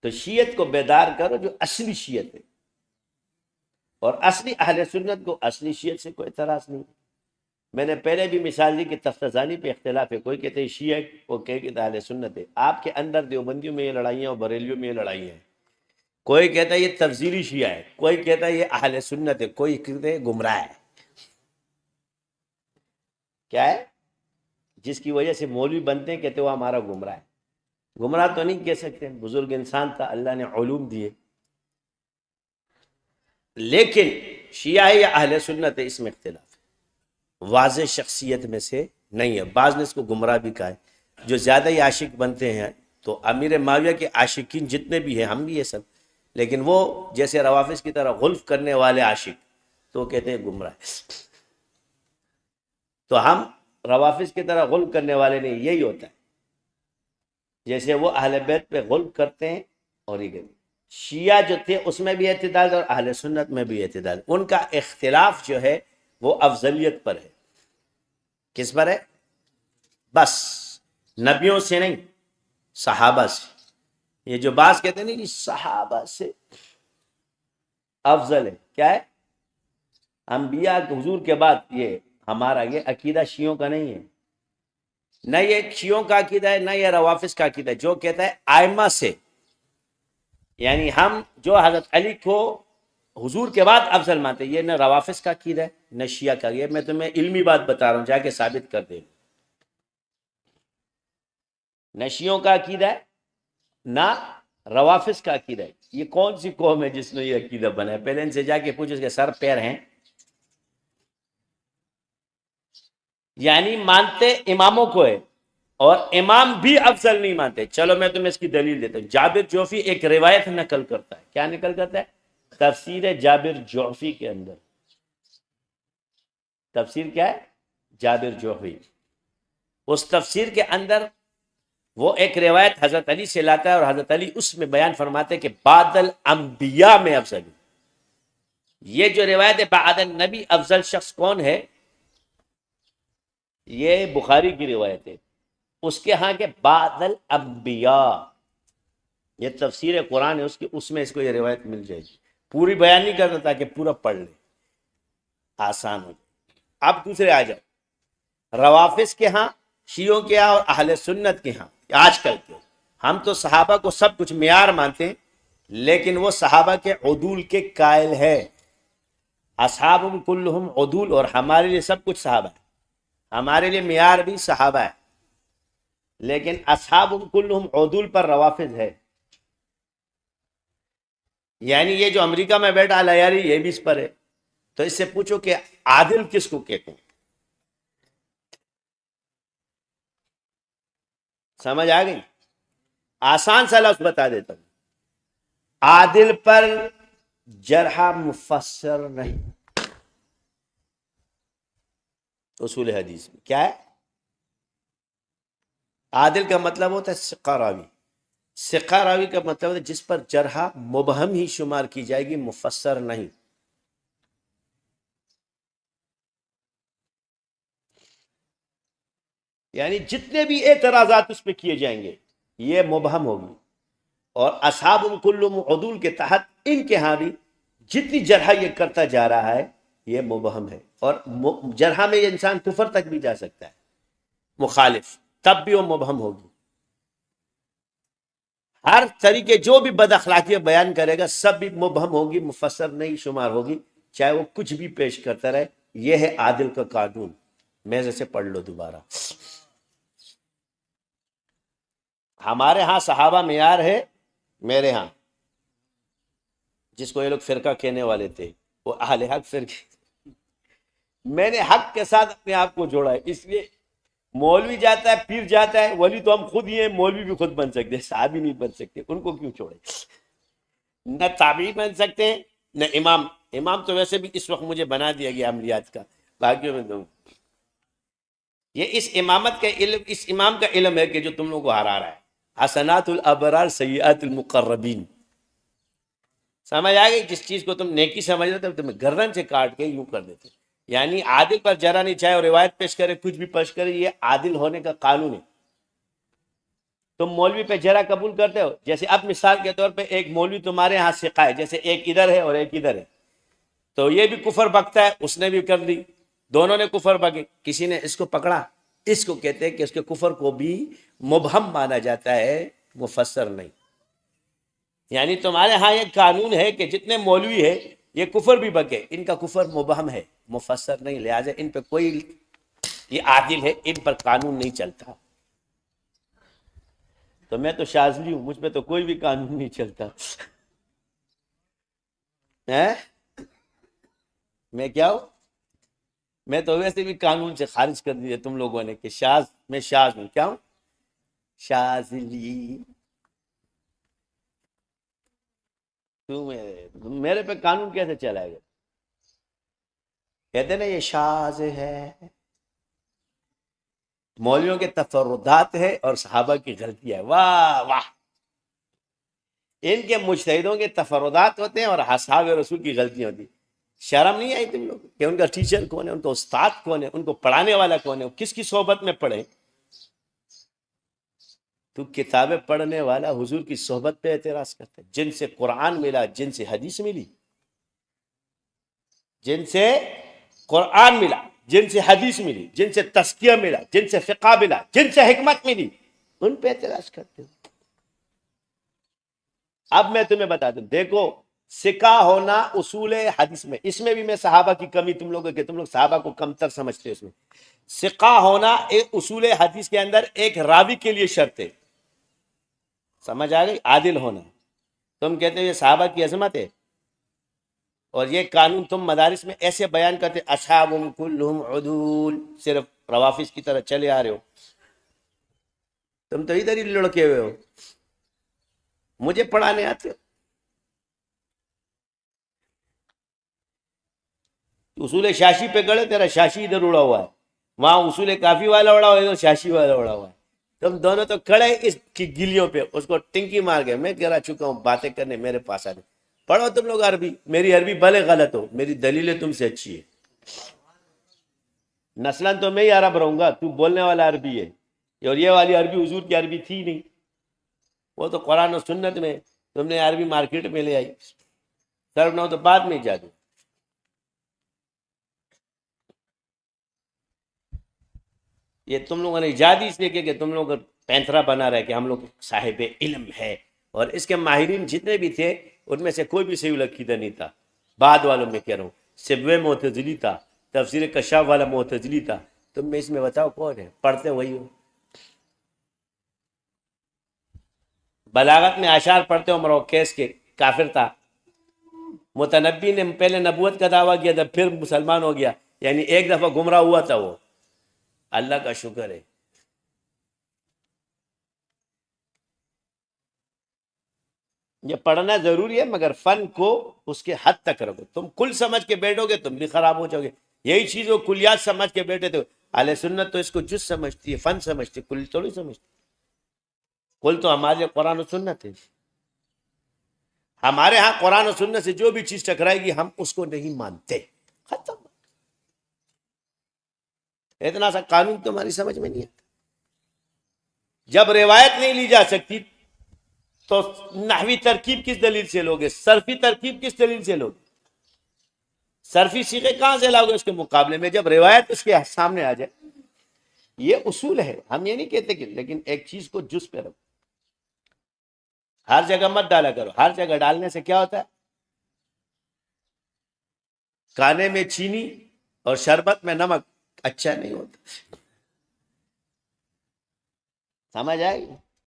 تو شیعت کو بیدار کرو جو اصلی شیعت ہے، اور اصلی اہل سنت کو اصلی شیعت سے کوئی اعتراض نہیں۔ میں نے پہلے بھی مثال دی کہ تفتزانی پہ اختلاف ہے، کوئی کہتے ہیں شیعہ، وہ کہتے ہیں اہل سنت ہے۔ آپ کے اندر دیوبندیوں میں یہ لڑائیاں اور بریلیوں میں یہ لڑائیاں ہیں، کوئی کہتا ہے یہ تفضیلی شیعہ ہے، کوئی کہتا ہے یہ اہل سنت ہے، کوئی کہتے ہیں گمراہ ہے۔ کیا ہے؟ جس کی وجہ سے مولوی بنتے ہیں کہتے ہیں وہ ہمارا گمراہ ہے۔ گمراہ تو نہیں کہہ سکتے، بزرگ انسان تھا، اللہ نے علوم دیے، لیکن شیعہ ہے یا اہل سنت ہے اس میں اختلاف ہے، واضح شخصیت میں سے نہیں ہے۔ بعض نے اس کو گمراہ بھی کہا ہے، جو زیادہ ہی عاشق بنتے ہیں، تو امیر معاویہ کے عاشقین جتنے بھی ہیں، ہم بھی یہ سب، لیکن وہ جیسے روافظ کی طرح غلف کرنے والے عاشق، تو وہ کہتے ہیں گمراہ ہے۔ تو ہم روافظ کی طرح غلف کرنے والے نہیں، یہی ہوتا ہے، جیسے وہ اہل بیت پہ غلف کرتے ہیں، اور یہ شیعہ جو تھے اس میں بھی اعتدال، اور اہل سنت میں بھی اعتدال۔ ان کا اختلاف جو ہے وہ افضلیت پر ہے۔ کس پر ہے؟ بس نبیوں سے نہیں، صحابہ سے۔ یہ جو بعض کہتے ہیں نہیں کہ صحابہ سے افضل ہے، کیا ہے؟ انبیاء حضور کے بعد یہ ہمارا یہ عقیدہ شیعوں کا نہیں ہے، نہ یہ شیعوں کا عقیدہ ہے، نہ یہ روافظ کا عقیدہ ہے۔ جو کہتا ہے ائمہ سے، یعنی ہم جو حضرت علی کو حضور کے بعد افضل مانتے ہیں، یہ نہ روافظ کا عقیدہ ہے نہ شیعہ کا۔ یہ میں تمہیں علمی بات بتا رہا ہوں، جا کے ثابت کر دے۔ نہ شیعوں کا عقیدہ ہے نہ روافظ کا عقیدہ ہے۔ یہ کون سی قوم ہے جس نے یہ عقیدہ بنایا؟ پہلے ان سے جا کے پوچھو اس کے سر پیر ہیں؟ یعنی مانتے اماموں کو ہے، اور امام بھی افضل نہیں مانتے۔ چلو میں تمہیں اس کی دلیل دیتا ہوں۔ جابر جوفی ایک روایت نقل کرتا ہے، کیا نقل کرتا ہے؟ تفسیر جابر جوفی کے اندر، تفسیر کیا ہے؟ جابر جوفی، اس تفسیر کے اندر وہ ایک روایت حضرت علی سے لاتا ہے، اور حضرت علی اس میں بیان فرماتے ہیں کہ بعد الانبیاء میں افضل ہے۔ یہ جو روایت ہے بعد النبی افضل شخص کون ہے، یہ بخاری کی روایت ہے۔ اس کے ہاں کے بعد الانبیاء، یہ تفسیر قرآن ہے اس میں اس کو یہ روایت مل جائے گی۔ پوری بیان نہیں کرتا تاکہ پورا پڑھ لے، آسان ہو جائے۔ اب دوسرے آ جاؤ، روافظ کے ہاں، شیعوں کے ہاں، اور اہل سنت کے ہاں آج کل کے، ہم تو صحابہ کو سب کچھ معیار مانتے ہیں، لیکن وہ صحابہ کے عدول کے قائل ہے۔ اصحابہم کلہم عدول، اور ہمارے لیے سب کچھ صحابہ ہے، ہمارے لیے معیار بھی صحابہ ہے، لیکن اصحابہم کلہم عدول پر روافظ ہے۔ یعنی یہ جو امریکہ میں بیٹھا لیاری، یہ بھی اس پر ہے۔ تو اس سے پوچھو کہ عادل کس کو کہتے ہیں؟ سمجھ آ گئی؟ آسان سا لفظ بتا دیتا ہوں، عادل پر جرح مفسر نہیں۔ اصول حدیث میں کیا ہے؟ عادل کا مطلب ہوتا ہے ثقہ راوی، ثقہ راوی کا مطلب ہوتا ہے جس پر جرح مبہم ہی شمار کی جائے گی، مفسر نہیں۔ یعنی جتنے بھی اعتراضات اس پہ کیے جائیں گے یہ مبہم ہوگی، اور اصحاب کلہم عدول کے تحت ان کے ہاں بھی جتنی جرح یہ کرتا جا رہا ہے یہ مبہم ہے، اور جرح میں یہ انسان کفر تک بھی جا سکتا ہے مخالف، تب بھی وہ مبہم ہوگی۔ ہر طریقے جو بھی بد اخلاقیاں بیان کرے گا سب بھی مبہم ہوگی، مفسر نہیں شمار ہوگی، چاہے وہ کچھ بھی پیش کرتا رہے۔ یہ ہے عادل کا قانون۔ میزے سے پڑھ لو دوبارہ۔ ہمارے ہاں صحابہ معیار ہے، میرے ہاں جس کو یہ لوگ فرقہ کہنے والے تھے وہ اہل حق فرقے، میں نے حق کے ساتھ اپنے آپ کو جوڑا ہے۔ اس لیے مولوی جاتا ہے، پیر جاتا ہے، ولی تو ہم خود ہی ہیں، مولوی بھی خود بن سکتے ہیں، صحابی نہیں بن سکتے، ان کو کیوں چھوڑے؟ نہ تابعی بن سکتے ہیں نہ امام۔ امام تو ویسے بھی اس وقت مجھے بنا دیا گیا عملیات کا، باقیوں میں دوں۔ یہ اس امامت کا علم، اس امام کا علم ہے کہ جو تم لوگوں کو ہرا رہا ہے۔ حسنات الابرار سیئات المقربین، سمجھ آ گئی؟ جس چیز کو تم نیکی سمجھ رہے تھے تمہیں گردن سے کاٹ کے یوں کر دیتے۔ یعنی عادل پر جرا نہیں، چاہے وہ روایت پیش کرے، کچھ بھی پیش کرے، یہ عادل ہونے کا قانون ہے۔ تم مولوی پہ جرا قبول کرتے ہو؟ جیسے اب مثال کے طور پہ ایک مولوی تمہارے ہاں سکھا ہے، جیسے ایک ادھر ہے اور ایک ادھر ہے، تو یہ بھی کفر بکتا ہے، اس نے بھی کر دی، دونوں نے کفر بکے، کسی نے اس کو پکڑا، اس کو کہتے ہیں کہ اس کے کفر کو بھی مبہم مانا جاتا ہے، مفسر نہیں۔ یعنی تمہارے ہاں ایک قانون ہے کہ جتنے مولوی ہے یہ کفر بھی بکے، ان کا کفر مبہم ہے، مفسر نہیں، لہٰذا ان پہ کوئی، یہ عادل ہے، ان پر قانون نہیں چلتا۔ تو میں تو شاذلی ہوں، مجھ پہ تو کوئی بھی قانون نہیں چلتا۔ میں کیا ہوں؟ میں تو ویسے بھی قانون سے خارج کر دیا تم لوگوں نے کہ شاذ، میں شاذ ہوں، کیا ہوں؟ شاذلی۔ میرے پہ قانون کیسے چلائے گا؟ کہتے نا یہ شاذ ہے، مولویوں کے تفردات ہے اور صحابہ کی غلطی ہے، واہ واہ، ان کے مجتہدوں کے تفردات ہوتے ہیں اور اصحاب رسول کی غلطیاں ہوتی ہیں۔ شرم نہیں آئی تم لوگ کہ ان کا ٹیچر کون ہے، ان کا استاد کون ہے، ان کو پڑھانے والا کون ہے، کس کی صحبت میں پڑھے؟ تو کتابیں پڑھنے والا حضور کی صحبت پہ اعتراض کرتے، جن سے قرآن ملا، جن سے حدیث ملی، جن سے قرآن ملا، جن سے حدیث ملی، جن سے تزکیہ ملا، جن سے فقہ ملا، جن سے حکمت ملی، ان پہ اعتراض کرتے ہو۔ اب میں تمہیں بتا دوں، دیکھو سکا ہونا اصول حدیث میں، اس میں بھی میں صحابہ کی کمی تم لوگ کہ تم لوگ صحابہ کو کم تر سمجھتے ہو، اس میں سکا ہونا ایک اصول حدیث کے اندر ایک راوی کے لیے شرط ہے، سمجھ آ گئی؟ عادل ہونا، تم کہتے ہو یہ صحابہ کی عظمت ہے، اور یہ قانون تم مدارس میں ایسے بیان کرتے اصحابہم کلہم عدول، صرف روافظ کی طرح چلے آ رہے ہو، تم تو ادھر ہی لڑکے ہوئے ہو، مجھے پڑھانے آتے ہو۔ اصول شاشی پہ گڑے، تیرا شاشی ادھر اڑا ہوا ہے، وہاں اصول کافی والا اڑا ہوا ہے، ادھر شاشی والا اڑا ہوا ہے، تم دونوں تو کھڑے اس کی گلیوں پہ، اس کو ٹنکی مار گئے۔ میں گرا چکا ہوں باتیں کرنے، میرے پاس آنے، پڑھو تم لوگ عربی، میری عربی بھلے غلط ہو، میری دلیلیں تم سے اچھی ہے، نسلاً تو میں ہی عرب رہوں گا، تو بولنے والا عربی ہے، اور یہ والی عربی حضور کی عربی تھی نہیں، وہ تو قرآن و سنت میں تم نے عربی مارکیٹ میں لے آئی، سرب نہ ہو تو بعد میں جا دو۔ یہ تم لوگوں نے ایجاد اس لیے کہ تم لوگ پینترا بنا رہے کہ ہم لوگ صاحب علم ہے، اور اس کے ماہرین جتنے بھی تھے ان میں سے کوئی بھی صحیح العقیدہ نہیں تھا، بعد والوں میں کہہ رہا ہوں، سبوے معتزلی تھا، تفسیر کشاف والا معتزلی تھا، تم میں اس میں بتاؤ کون ہے؟ پڑھتے وہی ہو، بلاغت میں اشعار پڑھتے ہو، مروکیس کے کافر تھا، متنبی نے پہلے نبوت کا دعویٰ کیا تھا پھر مسلمان ہو گیا، یعنی ایک دفعہ گمراہ ہوا تھا وہ، اللہ کا شکر ہے۔ یہ پڑھنا ضروری ہے مگر فن کو اس کے حد تک رکھو، تم کل سمجھ کے بیٹھو گے تم بھی خراب ہو جاؤ گے، یہی چیز وہ کلیات سمجھ کے بیٹھے تھے، اہل سنت تو اس کو جز سمجھتی ہے، فن سمجھتی، کل تھوڑی سمجھتی، کل تو ہمارے قرآن و سنت ہے، ہمارے ہاں قرآن و سنت سے جو بھی چیز ٹکرائے گی ہم اس کو نہیں مانتے، ختم۔ اتنا سا قانون تمہاری سمجھ میں نہیں آتا، جب روایت نہیں لی جا سکتی تو نحوی ترکیب کس دلیل سے لوگے، صرفی ترکیب کس دلیل سے لوگے، صرفی صیغے کہاں سے لاؤ گے اس کے مقابلے میں جب روایت اس کے سامنے آ جائے؟ یہ اصول ہے، ہم یہ نہیں کہتے کہ، لیکن ایک چیز کو جز پہ رکھو، ہر جگہ مت ڈالا کرو، ہر جگہ ڈالنے سے کیا ہوتا ہے؟ کانے میں چینی اور شربت میں نمک اچھا نہیں ہوتا، سمجھ آئے گی؟